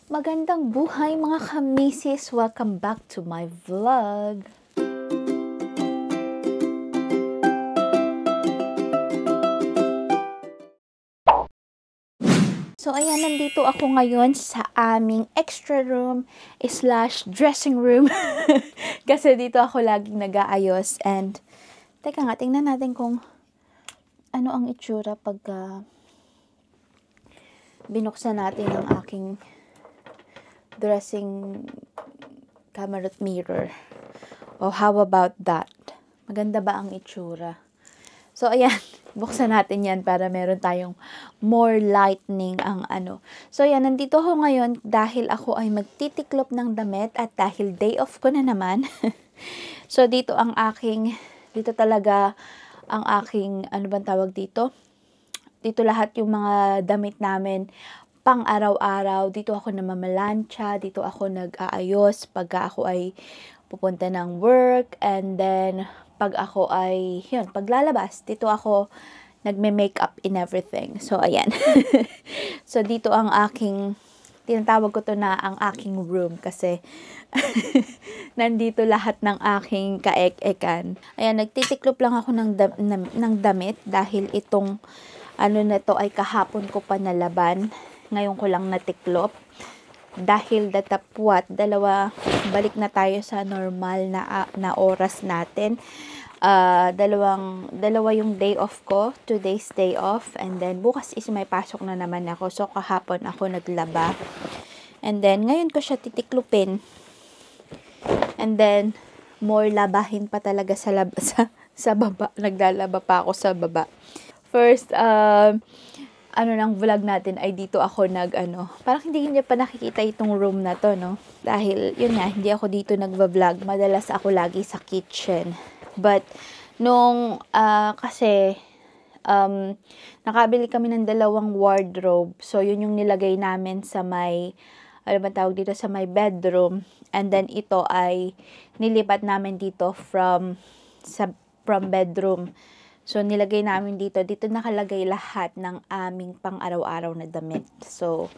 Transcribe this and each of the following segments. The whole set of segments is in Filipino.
Magandang buhay mga kamisis! Welcome back to my vlog! So ayan, nandito ako ngayon sa aming extra room / dressing room. Kasi dito ako laging nag-aayos. And teka nga, tingnan natin kung ano ang itsura pagka binuksan natin ang aking dressing camera mirror. Oh, how about that? Maganda ba ang itsura? So, ayan. Buksan natin yan para meron tayong more lightning ang ano. So, ayan. Nandito ako ngayon dahil ako ay magtitiklop ng damit at dahil day off ko na naman. So, dito talaga ang aking, ano bang tawag dito? Dito lahat yung mga damit namin pang araw-araw. Dito ako namamalansya, dito ako nag-aayos pagka ako ay pupunta ng work, and then pag ako ay, yun, paglalabas, dito ako nagme-makeup in everything. So, ayan. So, dito ang aking, tinatawag ko to na ang aking room kasi nandito lahat ng aking kaek-ekan. Ayan, nagtitiklop lang ako ng damit dahil itong ano na to ay kahapon ko pa nalaban. Ngayon ko lang natiklop. Dahil datapwat, balik na tayo sa normal na oras natin. Dalawa yung day off ko, 2 days day off, and then bukas is may pasok na naman ako. So kahapon ako naglaba. And then ngayon ko siya titiklupin. And then more labahin pa talaga sa baba. Naglalaba pa ako sa baba. First ng vlog natin ay dito ako parang hindi niya pa nakikita itong room na to, no? Dahil, yun nga, hindi ako dito nagva-vlog. Madalas ako lagi sa kitchen. But, kasi, nakabili kami ng 2 wardrobe. So, yun yung nilagay namin sa may, ano ba tawag dito, sa may bedroom. And then, ito ay nilipat namin dito from bedroom. So, nilagay namin dito. Dito nakalagay lahat ng aming pang-araw-araw na damit. So,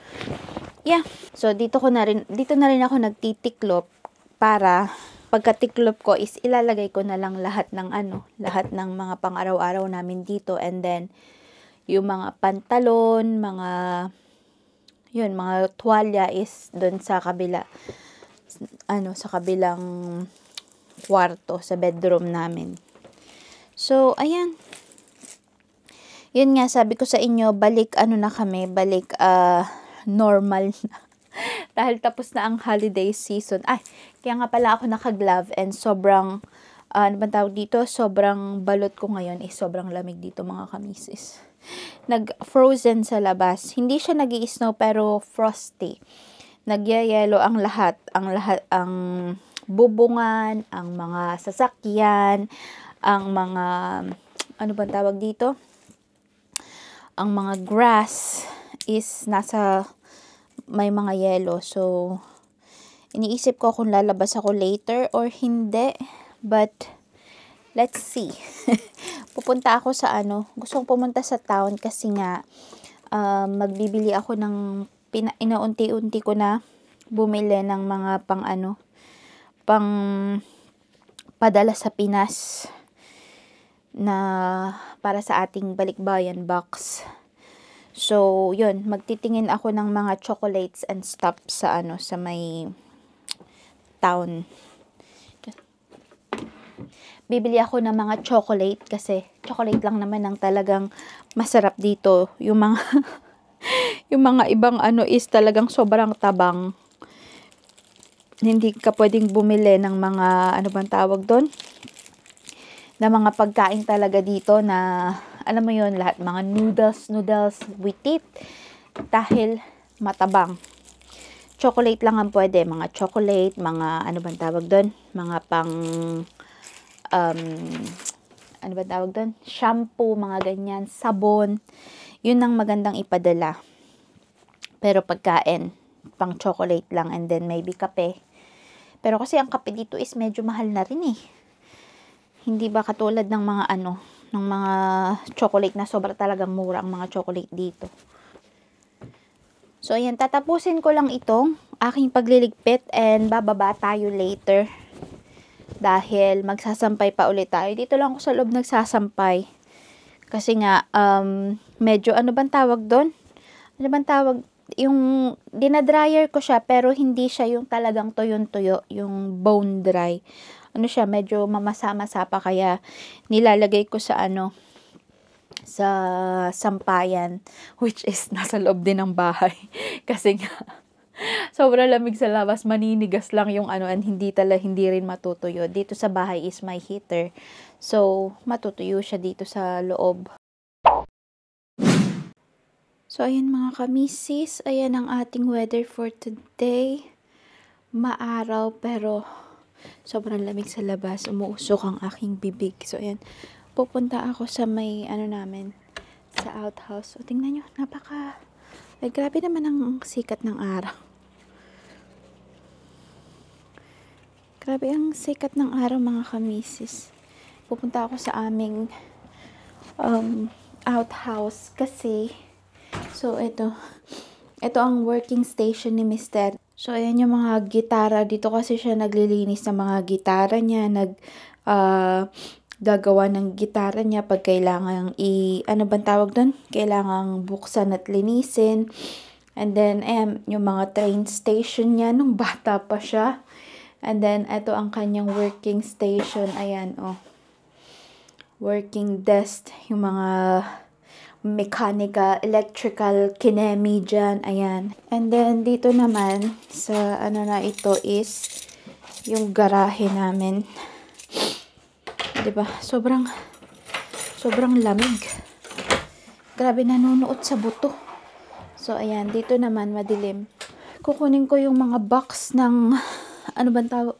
yeah. So, dito na rin ako nagtitiklop para pagkatiklop ko is ilalagay ko na lang lahat ng mga pang-araw-araw namin dito. And then, yung mga pantalon, mga tuwalya is doon sa kabila. Sa kabilang kwarto, sa bedroom namin. So, ayan. Yun nga, sabi ko sa inyo, balik normal na. Dahil tapos na ang holiday season. Ay, kaya nga pala ako naka-glove and sobrang, sobrang balot ko ngayon is sobrang lamig dito mga kamisis. Nag-frozen sa labas. Hindi siya nag-i-snow pero frosty. Nagyayelo ang lahat. Ang bubungan, ang mga sasakyan, ang mga, ang mga grass is may mga yelo. So, iniisip ko kung lalabas ako later or hindi. But, let's see. Pupunta ako sa gusto kong pumunta sa town kasi nga, magbibili ako ng, inaunti-unti ko na bumili ng mga pang padala sa Pinas na para sa ating balikbayan box. So, yun, magtitingin ako ng mga chocolates and stuff sa may town. Bibili ako ng mga chocolate kasi chocolate lang naman ang talagang masarap dito. Yung mga yung mga ibang is talagang sobrang tabang. Hindi ka pwedeng bumili ng mga na mga pagkain talaga dito na alam mo yun, lahat mga noodles with it dahil matabang. Chocolate lang ang pwede, mga chocolate, mga mga pang shampoo, mga ganyan, sabon. Yun ang magandang ipadala. Pero pagkain, pang chocolate lang, and then maybe kape. Pero kasi ang kape dito is medyo mahal na rin eh. Hindi ba katulad ng mga ng mga chocolate na sobra talagang mura ang mga chocolate dito. So, ayan, tatapusin ko lang itong aking pagliligpit and bababa tayo later. Dahil magsasampay pa ulit tayo. Dito lang ako sa loob nagsasampay. Kasi nga, medyo, ano bang tawag doon? Ano bang tawag? Yung, dinadryer ko siya, pero hindi siya yung talagang tuyo-tuyo, yung bone dry. Ano siya, medyo mamasa-masa pa, kaya nilalagay ko sa sa sampayan, which is nasa loob din ng bahay. Kasi nga, sobrang lamig sa labas, maninigas lang yung and hindi rin matutuyo. Dito sa bahay is my heater. So, matutuyo siya dito sa loob. So, ayan mga kamisis, ayan ang ating weather for today. Maaraw pero sobrang lamig sa labas, umuusok ang aking bibig. So, ayan, pupunta ako sa may namin, sa outhouse. So, tingnan nyo, ay, grabe naman ang sikat ng araw. Grabe ang sikat ng araw mga kamisis. Pupunta ako sa aming outhouse kasi ito ang working station ni Mr. So, ayan yung mga gitara. Dito kasi siya naglilinis ng mga gitara niya. Gagawa ng gitara niya pag kailangan ano bang tawag doon? Kailangang buksan at linisin. And then, yung mga train station niya nung bata pa siya. And then, ito ang kanyang working station. Ayan, working desk. Yung mga mechanical, electrical, kinemi dyan. Ayan. And then, dito naman, sa na ito is yung garahe namin. Diba? Sobrang lamig. Grabe, nanunuot sa buto. So, ayan. Dito naman, madilim. Kukunin ko yung mga box ng, ano bang tawag?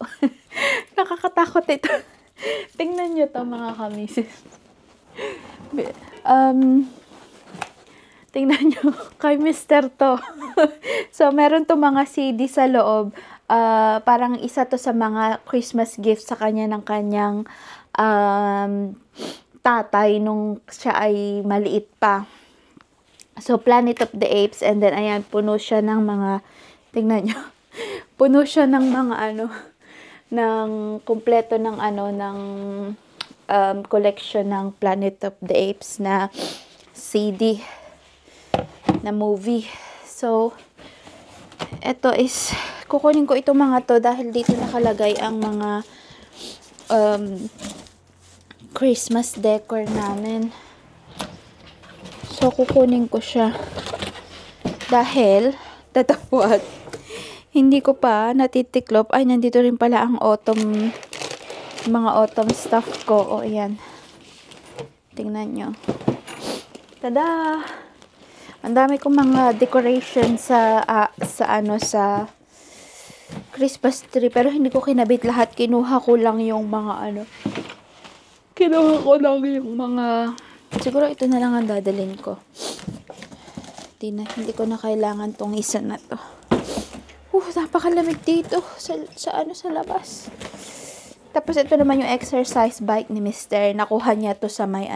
Nakakatakot ito. Tingnan nyo to mga kamisis. Tingnan nyo, kay Mr. to. So, meron to mga CD sa loob. Parang isa to sa mga Christmas gift sa kanya ng kanyang tatay nung siya ay maliit pa. So, Planet of the Apes. And then, ayan, puno siya ng mga, tingnan nyo, puno siya ng mga ng kumpleto ng ng collection ng Planet of the Apes na CD na movie. So, ito is, kukunin ko itong mga to dahil dito nakalagay ang mga Christmas decor namin. So, kukunin ko siya dahil tatapwat hindi ko pa natitiklop. Ay, nandito rin pala ang mga autumn stuff ko. O, ayan. Tingnan nyo. Tada! Ang dami kong mga decoration sa Christmas tree. Pero hindi ko kinabit lahat. Kinuha ko lang yung mga siguro ito na lang ang dadalhin ko. Hindi ko na kailangan tong isa na to. Napakalamig dito sa labas. Tapos ito naman yung exercise bike ni Mr. Nakuha niya to sa may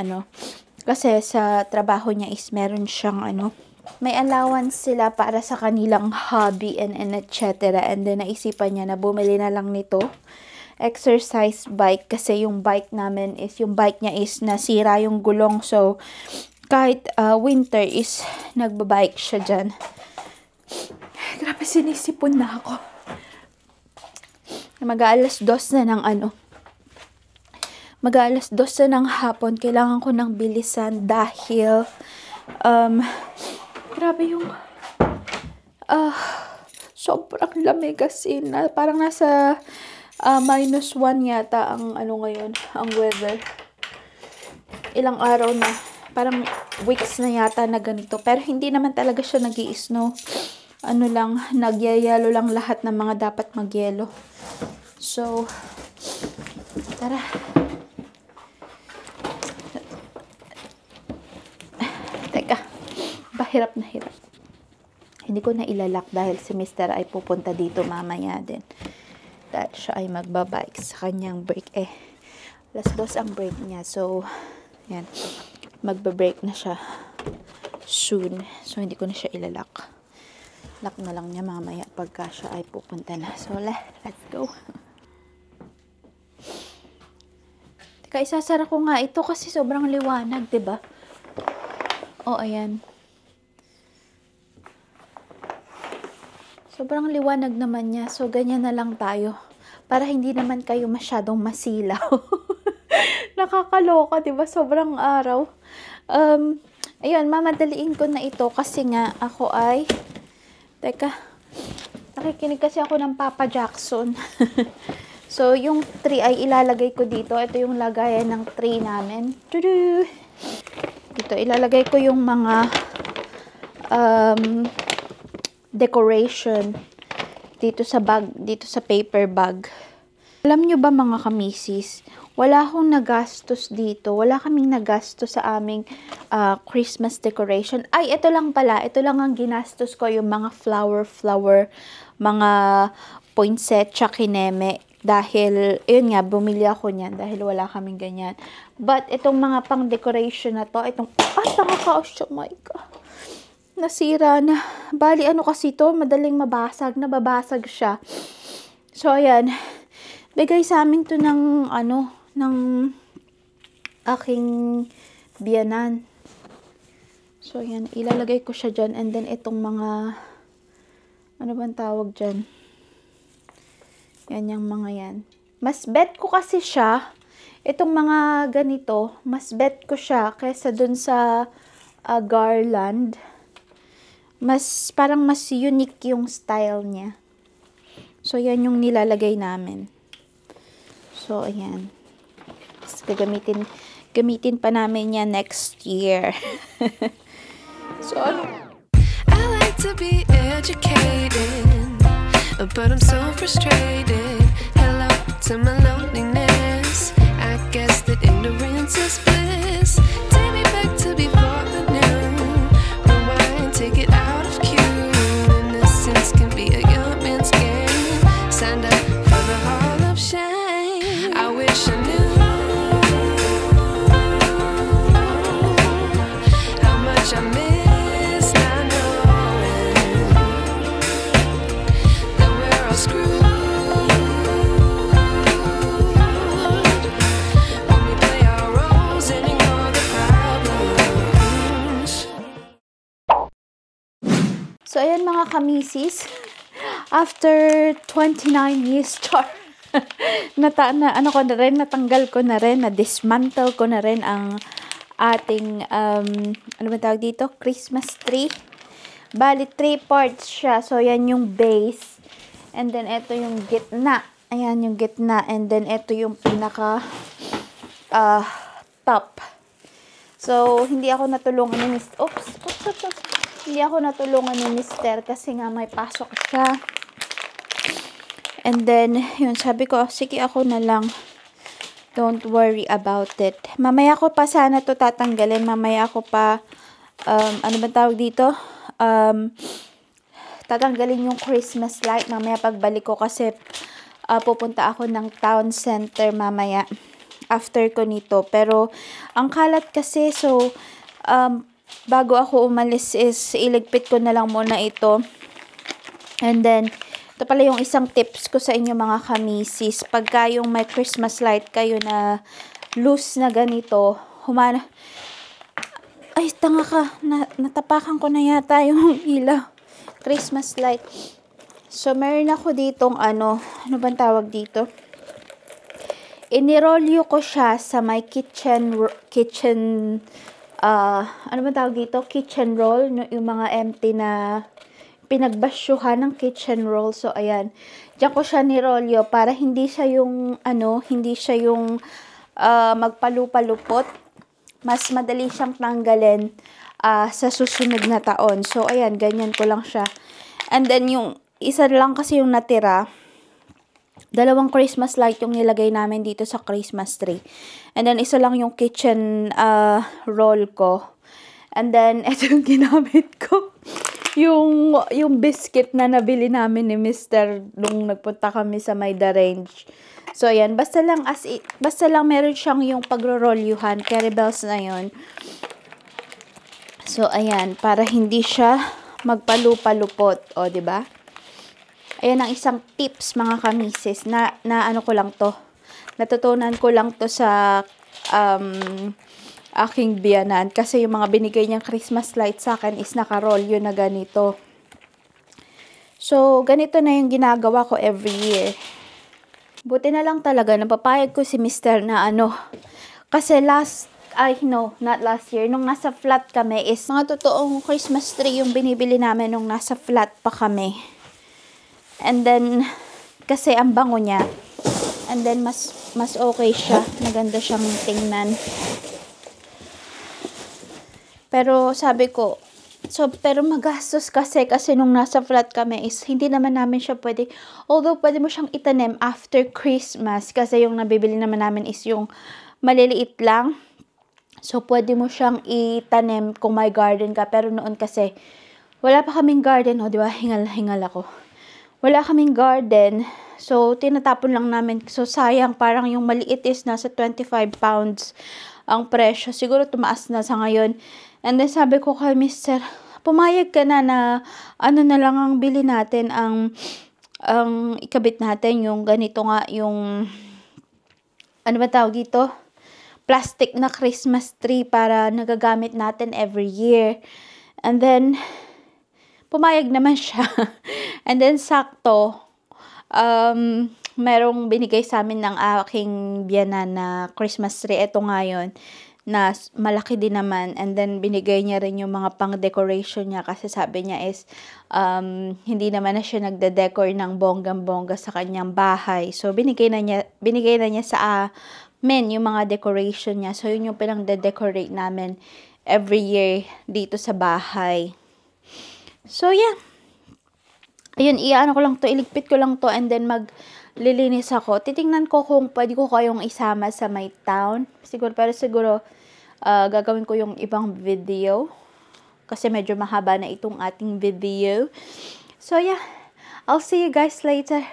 kasi sa trabaho niya is meron siyang may allowance sila para sa kanilang hobby and etc. And then naisipan niya na bumili na lang nito exercise bike kasi yung bike niya is nasira yung gulong. So kahit winter is nagbabike siya dyan. Grabe, sinisipon na ako. Mag-aalas 2 na ng mag-aalas 2 na ng hapon. Kailangan ko ng bilisan dahil grabe yung sobrang lamig kasi parang nasa -1 yata ang ngayon, ang weather. Ilang araw na, parang weeks na yata na ganito. Pero hindi naman talaga siya nag-i-snow. Nagyayelo lang lahat ng mga dapat magyelo. So, tara. Teka, hirap na hirap. Hindi ko na ilalak dahil si Mr. ay pupunta dito mamaya din. Dahil siya ay magbabike sa kanyang break. Alas 2 ang break niya. So, yan. Magba-break na siya soon. So, hindi ko na siya ilalak. Lock na lang niya mamaya pagka siya ay pupunta na. So, let's go. Teka, isasara ko nga ito kasi sobrang liwanag, 'di ba? Oh, ayan. Sobrang liwanag naman niya. So, ganyan na lang tayo. Para hindi naman kayo masyadong masilaw. Nakakaloka, 'di ba? Sobrang araw. Ayun, mamadaliin ko na ito kasi nga ako ay teka, nakikinig kasi ako ng Papa Jackson. So, yung tray ay ilalagay ko dito. Ito yung lagayan ng tray namin. Tudu! Dito, ilalagay ko yung mga decoration dito sa bag, dito sa paper bag. Alam nyo ba mga kamisis, wala akong nagastos dito. Wala kaming nagastos sa aming Christmas decoration. Ay, ito lang pala. Ito lang ang ginastos ko, yung mga flower, mga poinsettia, kineme. Dahil, yun nga, bumili ako niyan dahil wala kaming ganyan. But, itong mga pang decoration na to, itong, nakaka-oh my God. Nasira na. Bali, ano kasi to, madaling mabasag. Nababasag siya. So, ayan. Bigay sa amin to ng, ng aking biyanan. So, yan. Ilalagay ko siya dyan. And then, itong mga, ano bang tawag dyan? Yan yung mga yan. Mas bet ko kasi siya, itong mga ganito, mas bet ko siya kaysa dun sa garland. Parang mas unique yung style niya. So, yan yung nilalagay namin. So, ayan. Gamitin pa namin yan next year. So, I like to be educated, but I'm so frustrated. Hello to my loneliness. I guess that ignorance is bliss. Take me back to before the new. Rewind, take it out of cue. Innocence can be a young man's game. Signed up for the hall of shame. I wish I knew how much I miss not knowing that we're all screwed when we play our roles and ignore the problems. So, ayan mga kamisis. After 29 years, natanggal ko na rin, na-dismantle ko na rin ang ating, ano ba tawag dito? Christmas tree. Bali, 3 parts siya. So, yan yung base. And then, ito yung gitna. Ayan yung gitna. And then, ito yung pinaka top. So, hindi ako natulungan ni Hindi ako natulungan ni Mister kasi nga may pasok siya. And then, yun, sabi ko, sige ako na lang. Don't worry about it. Mamaya ko pa sana to tatanggalin. Mamaya ko pa, ano ba tawag dito? Tatanggalin yung Christmas light. Mamaya pagbalik ko kasi pupunta ako ng town center mamaya. After ko nito. Pero, ang kalat kasi, so, bago ako umalis is, iligpit ko na lang muna ito. And then, ito pala yung isang tips ko sa inyo mga kamisis. Pagka yung may Christmas light kayo na loose na ganito, ay, tanga ka. Natapakan ko na yata yung ilaw. Christmas light. So, meron ako ditong ano bang tawag dito? Inirolyo ko siya sa may kitchen ano bang tawag dito? Kitchen roll. Yung mga empty na pinagbasyuhan ng kitchen roll. So, ayan. Diyan ko siya nirolyo para hindi siya yung, magpalupalupot. Mas madali siyang tanggalin sa susunod na taon. So, ayan. Ganyan ko lang siya. And then, yung isa lang kasi yung natira. 2 Christmas light yung nilagay namin dito sa Christmas tree. And then, isa lang yung kitchen roll ko. And then, ito yung ginamit ko. Yung biscuit na nabili namin ni Mr. nung nagpunta kami sa may The Range. So, ayan. Basta lang meron siyang yung pagro-rolyuhan. Carry bells na yun. So, ayan. Para hindi siya magpalupalupot. O, diba? Ayan ang isang tips, mga kamisis, na ano ko lang to. Natutunan ko lang to sa aking biyanan. Kasi yung mga binigay niyang Christmas light sa akin is naka-roll yun na ganito. So, ganito na yung ginagawa ko every year. Buti na lang talaga, napapayag ko si Mr. na ano. Kasi not last year, nung nasa flat kami is mga totoong Christmas tree yung binibili namin nung nasa flat pa kami. And then, kasi ang bango niya. And then, mas okay siya. Maganda siyang tingnan. Pero, sabi ko, pero magastos kasi nung nasa flat kami is, hindi naman namin siya pwede. Although, pwede mo siyang itanim after Christmas. Kasi yung nabibili naman namin is yung maliliit lang. So, pwede mo siyang itanim kung may garden ka. Pero noon kasi, wala pa kaming garden. O, di ba? Hingal ako. Wala kaming garden. So, tinatapon lang namin. So, sayang. Parang yung maliit is nasa 25 pounds ang presyo. Siguro tumaas na sa ngayon. And then, sabi ko kay Mr., pumayag ka na ano na lang ang bili natin, ang ikabit natin, yung ganito nga, yung, ano ba tawag dito? Plastic na Christmas tree para nagagamit natin every year. And then, pumayag naman siya. And then, sakto, merong binigay sa amin ng aking biyanan na Christmas tree. Ito ngayon, na malaki din naman. And then, binigay niya rin yung mga pang-decoration niya. Kasi sabi niya is, hindi naman na siya nagde-decor ng bonggang-bongga sa kanyang bahay. So, binigay na niya sa amin yung mga decoration niya. So, yun yung pinang-decorate namin every year dito sa bahay. So, yeah. Ayun, iano ko lang to, iligpit ko lang to, and then maglilinis ako. Titingnan ko kung pwede ko kayong isama sa my town. Pero siguro, gagawin ko yung ibang video. Kasi medyo mahaba na itong ating video. So, yeah. I'll see you guys later.